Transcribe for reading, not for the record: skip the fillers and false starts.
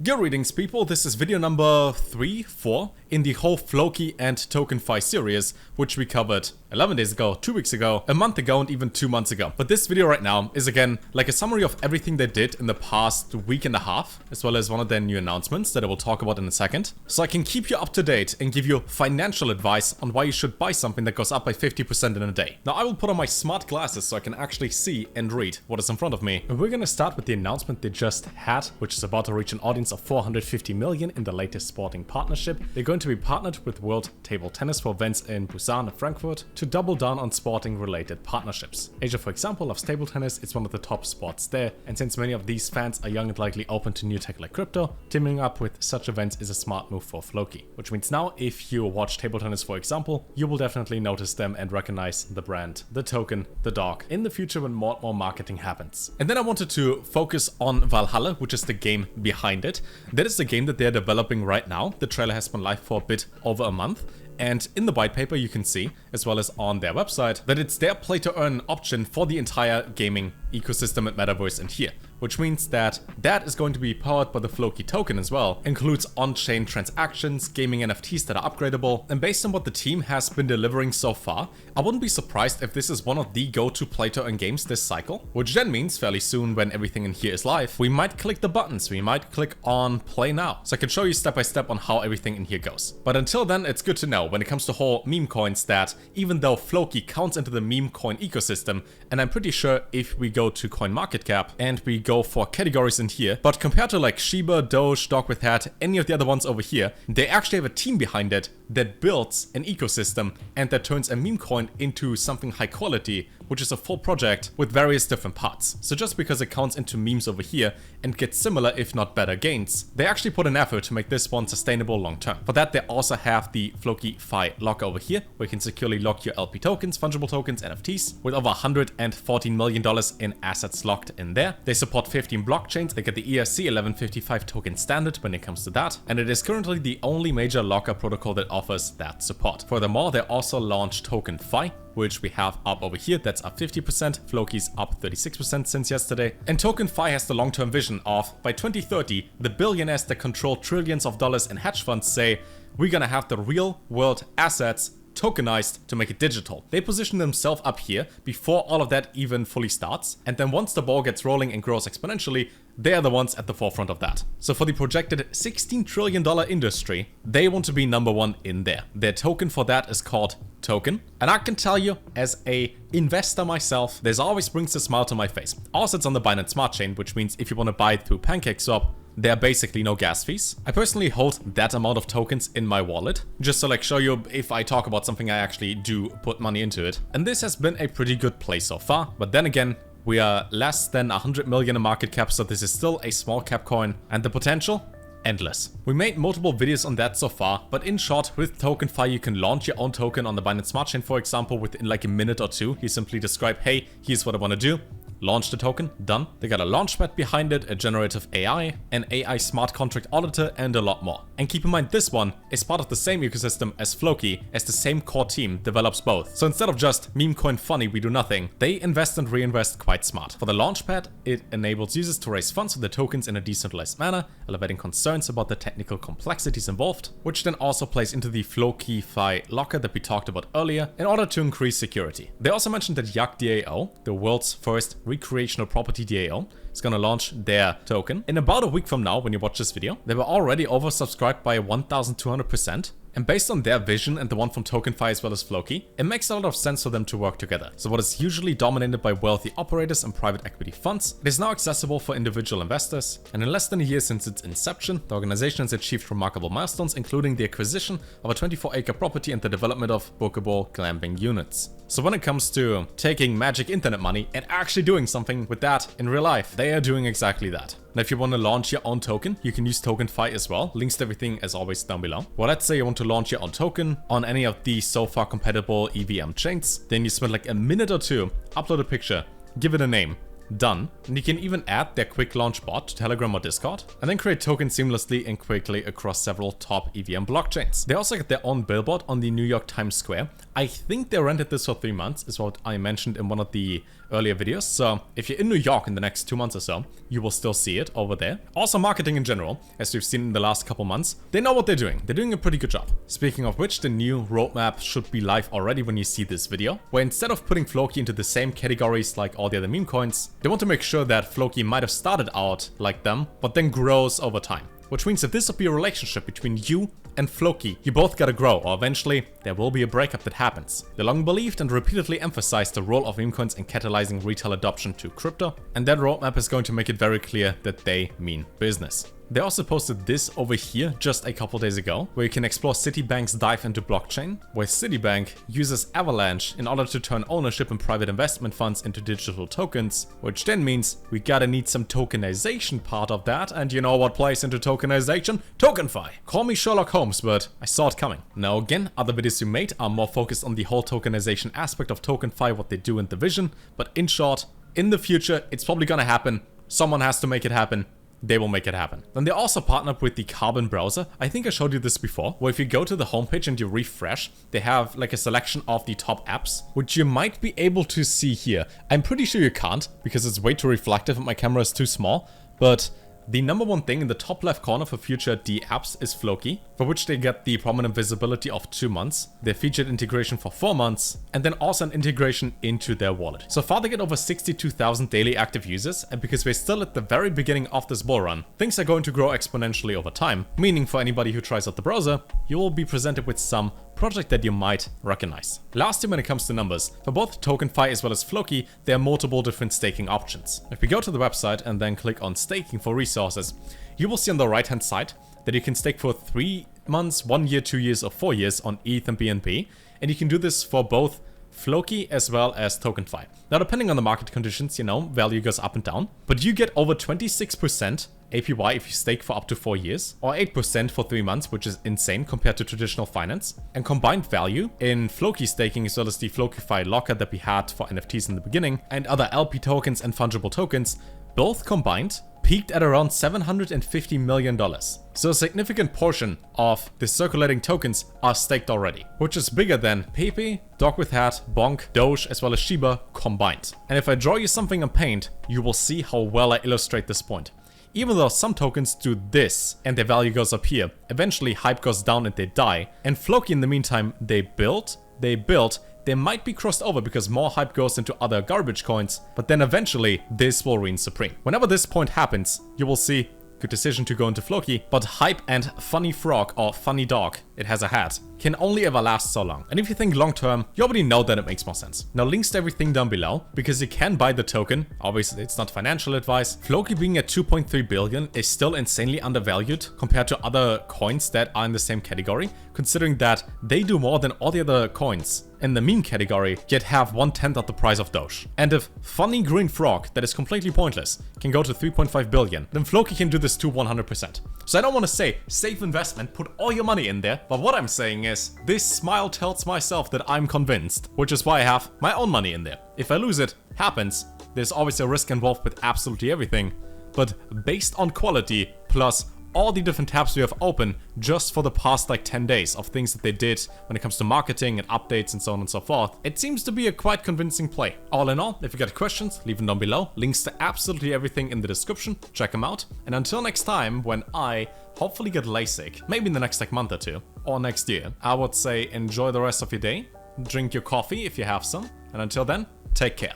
Greetings people, this is video number 3, 4 in the whole Floki and TokenFi series, which we covered 11 days ago, 2 weeks ago, a month ago, and even 2 months ago. But this video right now is again like a summary of everything they did in the past week and a half, as well as one of their new announcements that I will talk about in a second. So I can keep you up to date and give you financial advice on why you should buy something that goes up by 50% in a day. Now I will put on my smart glasses so I can actually see and read what is in front of me. And we're gonna start with the announcement they just had, which is about to reach an audience of 450 million in the latest sporting partnership. They're going to be partnered with World Table Tennis for events in Busan and Frankfurt to double down on sporting related partnerships. Asia, for example, loves table tennis. It's one of the top sports there, and since many of these fans are young and likely open to new tech like crypto, teaming up with such events is a smart move for Floki. Which means now if you watch table tennis, for example, you will definitely notice them and recognize the brand, the token, the dog in the future when more and more marketing happens. And then I wanted to focus on Valhalla, which is the game behind it. That is the game that they're developing right now. The trailer has been live for a bit over a month. And in the white paper you can see, as well as on their website, that it's their play to earn option for the entire gaming ecosystem and metaverse in here. Which means that that is going to be powered by the Floki token as well. Includes on-chain transactions, gaming NFTs that are upgradable, and based on what the team has been delivering so far, I wouldn't be surprised if this is one of the go-to play-to-earn games this cycle. Which then means fairly soon when everything in here is live, we might click the buttons, we might click on play now. So I can show you step by step on how everything in here goes. But until then, it's good to know when it comes to whole meme coins that even though Floki counts into the meme coin ecosystem, and I'm pretty sure if we go to CoinMarketCap and we go for categories in here, but compared to like Shiba, Doge, Dog with Hat, any of the other ones over here, they actually have a team behind it that builds an ecosystem and that turns a meme coin into something high quality, which is a full project with various different parts. So just because it counts into memes over here and gets similar if not better gains, they actually put an effort to make this one sustainable long term. For that they also have the TokenFi locker over here, where you can securely lock your LP tokens, fungible tokens, NFTs, with over $114 million in assets locked in there. They support 15 blockchains, they get the ERC 1155 token standard when it comes to that, and it is currently the only major locker protocol that offers that support. Furthermore, they also launched TokenFi, which we have up over here, that's up 50%, Floki's up 36% since yesterday. And TokenFi has the long-term vision of, by 2030, the billionaires that control trillions of dollars in hedge funds say, we're gonna have the real world assets tokenized to make it digital. They position themselves up here before all of that even fully starts, and then once the ball gets rolling and grows exponentially, they are the ones at the forefront of that. So for the projected $16 trillion industry, they want to be number one in there. Their token for that is called Token. And I can tell you, as a investor myself, this always brings a smile to my face. Also, it's on the Binance Smart Chain, which means if you want to buy it through PancakeSwap, there are basically no gas fees. I personally hold that amount of tokens in my wallet, just to like show you if I talk about something I actually do put money into it. And this has been a pretty good play so far, but then again, we are less than 100 million in market cap, so this is still a small cap coin, and the potential? Endless. We made multiple videos on that so far, but in short, with TokenFi you can launch your own token on the Binance Smart Chain, for example, within like a minute or two. You simply describe, hey, here's what I want to do. Launch the token, done. They got a launchpad behind it, a generative AI, an AI smart contract auditor, and a lot more. And keep in mind, this one is part of the same ecosystem as Floki, as the same core team develops both. So instead of just meme coin funny, we do nothing, they invest and reinvest quite smart. For the launchpad, it enables users to raise funds with the tokens in a decentralized manner, elevating concerns about the technical complexities involved, which then also plays into the TokenFi locker that we talked about earlier in order to increase security. They also mentioned that Yak DAO, the world's first recreational property DAO, is gonna launch their token in about a week from now when you watch this video. They were already oversubscribed by 1,200%. And based on their vision and the one from TokenFi as well as Floki, it makes a lot of sense for them to work together. So what is usually dominated by wealthy operators and private equity funds, it is now accessible for individual investors. And in less than a year since its inception, the organization has achieved remarkable milestones, including the acquisition of a 24-acre property and the development of bookable glamping units. So when it comes to taking magic internet money and actually doing something with that in real life, they are doing exactly that. Now, if you want to launch your own token, you can use TokenFi as well. Links to everything as always down below. Well, let's say you want to launch your own token on any of the so far compatible EVM chains. Then you spend like a minute or two, upload a picture, give it a name, done. And you can even add their QuickLaunch Bot to Telegram or Discord, and then create tokens seamlessly and quickly across several top EVM blockchains. They also get their own billboard on the New York Times Square I think they rented this for 3 months, is what I mentioned in one of the earlier videos. So if you're in New York in the next 2 months or so, you will still see it over there. Also marketing in general, as we've seen in the last couple months, they know what they're doing. They're doing a pretty good job. Speaking of which, the new roadmap should be live already when you see this video, where instead of putting Floki into the same categories like all the other meme coins, they want to make sure that Floki might have started out like them, but then grows over time. Which means if this will be a relationship between you and Floki, you both gotta grow, or eventually there will be a breakup that happens. They long believed and repeatedly emphasized the role of meme coins in catalyzing retail adoption to crypto, and that roadmap is going to make it very clear that they mean business. They also posted this over here just a couple days ago, where you can explore Citibank's dive into blockchain, where Citibank uses Avalanche in order to turn ownership in private investment funds into digital tokens, which then means we gotta need some tokenization part of that, and you know what plays into tokenization? TokenFi! Call me Sherlock Holmes, but I saw it coming. Now again, other videos we made are more focused on the whole tokenization aspect of TokenFi, what they do in the vision, but in short, in the future, it's probably gonna happen. Someone has to make it happen. They will make it happen. Then they also partnered with the Carbon browser. I think I showed you this before, where if you go to the homepage and you refresh, they have like a selection of the top apps, which you might be able to see here. I'm pretty sure you can't, because it's way too reflective and my camera is too small, but the number one thing in the top left corner for future D apps is Floki, for which they get the prominent visibility of 2 months, their featured integration for 4 months, and then also an integration into their wallet. So far they get over 62,000 daily active users, and because we're still at the very beginning of this bull run, things are going to grow exponentially over time, meaning for anybody who tries out the browser, you will be presented with some project that you might recognize. Lastly, when it comes to numbers, for both TokenFi as well as Floki, there are multiple different staking options. If we go to the website and then click on staking for resources, you will see on the right hand side that you can stake for 3 months, 1 year, 2 years, or 4 years on ETH and BNB, and you can do this for both Floki as well as TokenFi. Now, depending on the market conditions, you know, value goes up and down, but you get over 26% APY if you stake for up to 4 years, or 8% for 3 months, which is insane compared to traditional finance. And combined value in Floki staking, as well as the FlokiFi locker that we had for NFTs in the beginning, and other LP tokens and fungible tokens, both combined peaked at around $750 million. So a significant portion of the circulating tokens are staked already, which is bigger than PEPE, Dog with Hat, Bonk, Doge, as well as Shiba combined. And if I draw you something on Paint, you will see how well I illustrate this point. Even though some tokens do this and their value goes up here, eventually hype goes down and they die. And Floki in the meantime, they built, they might be crossed over because more hype goes into other garbage coins, but then eventually this will reign supreme. Whenever this point happens, you will see good decision to go into Floki, but hype and funny frog or funny dog, it has a hat, can only ever last so long. And if you think long term, you already know that it makes more sense. Now links to everything down below, because you can buy the token. Obviously it's not financial advice. Floki being at 2.3 billion is still insanely undervalued compared to other coins that are in the same category, considering that they do more than all the other coins in the meme category, yet have 1/10 of the price of Doge. And if funny green frog that is completely pointless can go to 3.5 billion, then Floki can do this to 100%. So I don't want to say safe investment, put all your money in there, but what I'm saying is this smile tells myself that I'm convinced, which is why I have my own money in there. If I lose it, happens. There's always a risk involved with absolutely everything, but based on quality plus all the different tabs we have open just for the past like 10 days of things that they did when it comes to marketing and updates and so on and so forth, it seems to be a quite convincing play. All in all, if you got questions, leave them down below. Links to absolutely everything in the description. Check them out. And until next time, when I hopefully get LASIK, maybe in the next like month or two, or next year, I would say enjoy the rest of your day, drink your coffee if you have some, and until then, take care.